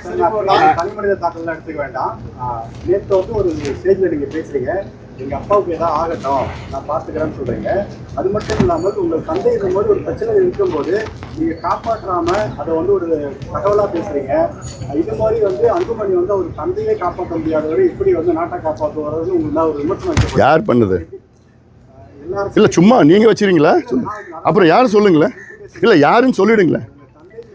தனி மனித தாக்கல்லாம் எடுத்துக்க வேண்டாம். நேற்று வந்து ஒரு ஸ்டேஜில் நீங்கள் பேசுகிறீங்க, எங்கள் அப்பாவுக்கு ஏதாவது ஆகட்டும் நான் பார்த்துக்கிறேன்னு சொல்கிறீங்க. அது மட்டும் இல்லாமல் உங்கள் தந்தை இந்த மாதிரி ஒரு பிரச்சனை இருக்கும்போது நீங்கள் காப்பாற்றாமல் அதை வந்து ஒரு தகவலாக பேசுகிறீங்க. இது மாதிரி வந்து அன்புமணி வந்து ஒரு தந்தையை காப்பாற்ற முடியாதவரை இப்படி வந்து நாட்டை காப்பாற்றுவது உங்களுக்கு ஒரு விமர்சனம் யார் பண்ணது? இல்லை சும்மா நீங்கள் வச்சுருங்களா? அப்புறம் யாரும் சொல்லுங்களேன். இல்லை யாருன்னு சொல்லிவிடுங்களேன்.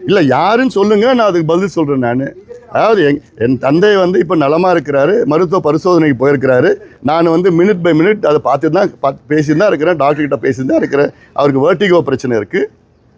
இல்லை யாருன்னு சொல்லுங்க, நான் அதுக்கு பதில் சொல்கிறேன். நான் அதாவது என் தந்தை வந்து இப்போ நலமாக இருக்கிறாரு, மருத்துவ பரிசோதனைக்கு போயிருக்கிறாரு. நான் வந்து மினிட் பை மினிட் அதை பார்த்துட்டு தான் பேசிட்டு தான் இருக்கிறேன், டாக்டர்கிட்ட பேசிட்டு தான் இருக்கிறேன். அவருக்கு வெர்டிகோ பிரச்சனை இருக்குது.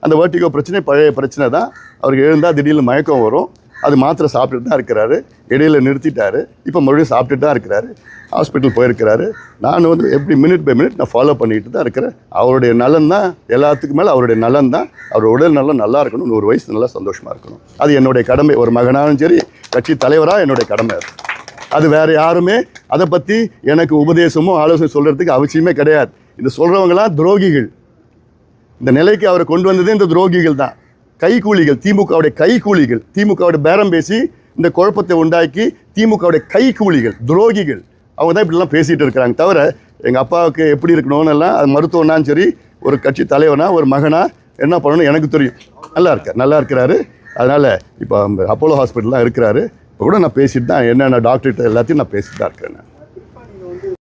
அந்த வெர்டிகோ பிரச்சனை பழைய பிரச்சனை தான். அவருக்கு எழுந்தால் திடீர்னு மயக்கம் வரும். அது மாத்திரை சாப்பிட்டுட்டு தான் இருக்கிறாரு. இடையில நிறுத்திட்டாரு. இப்போ மறுபடியும் சாப்பிட்டுட்டு தான் இருக்கிறாரு. ஹாஸ்பிட்டல் போயிருக்கிறாரு. நான் வந்து எப்படி மினிட் பை மினிட் நான் ஃபாலோ பண்ணிட்டு தான் இருக்கிறேன். அவருடைய நலன் தான் எல்லாத்துக்கும் மேலே. அவருடைய நலன் தான். அவர் உடல் நலம் நல்லா இருக்கணும், 100 வயசு நல்லா சந்தோஷமாக இருக்கணும். அது என்னுடைய கடமை. ஒரு மகனாலும் சரி, கட்சி தலைவராக என்னுடைய கடமை அது. அது வேறு யாருமே அதை பற்றி எனக்கு உபதேசமோ ஆலோசனை சொல்கிறதுக்கு அவசியமே கிடையாது. இந்த சொல்கிறவங்களாம் துரோகிகள். இந்த நிலைக்கு அவரை கொண்டு வந்ததே இந்த துரோகிகள் தான். கைக்கூலிகள், திமுகவுடைய கைக்கூலிகள். திமுகவுடைய பேரம் பேசி இந்த குழப்பத்தை உண்டாக்கி திமுகவுடைய கைக்கூலிகள், துரோகிகள். அவங்க தான் இப்படிலாம் பேசிகிட்டு இருக்கிறாங்க. தவிர எங்கள் அப்பாவுக்கு எப்படி இருக்கணும்னு எல்லாம், அது மருத்துவனாலும் சரி, ஒரு கட்சி தலைவனா, ஒரு மகனா என்ன பண்ணணும்னு எனக்கு தெரியும். நல்லா இருக்கிறாரு. அதனால் இப்போ அப்போலோ ஹாஸ்பிட்டல்லாம் இருக்கிறாரு. இப்போ கூட நான் பேசிட்டு தான் என்னென்ன டாக்டர்கிட்ட எல்லாத்தையும் நான் பேசிட்டு தான் இருக்கிறேன்.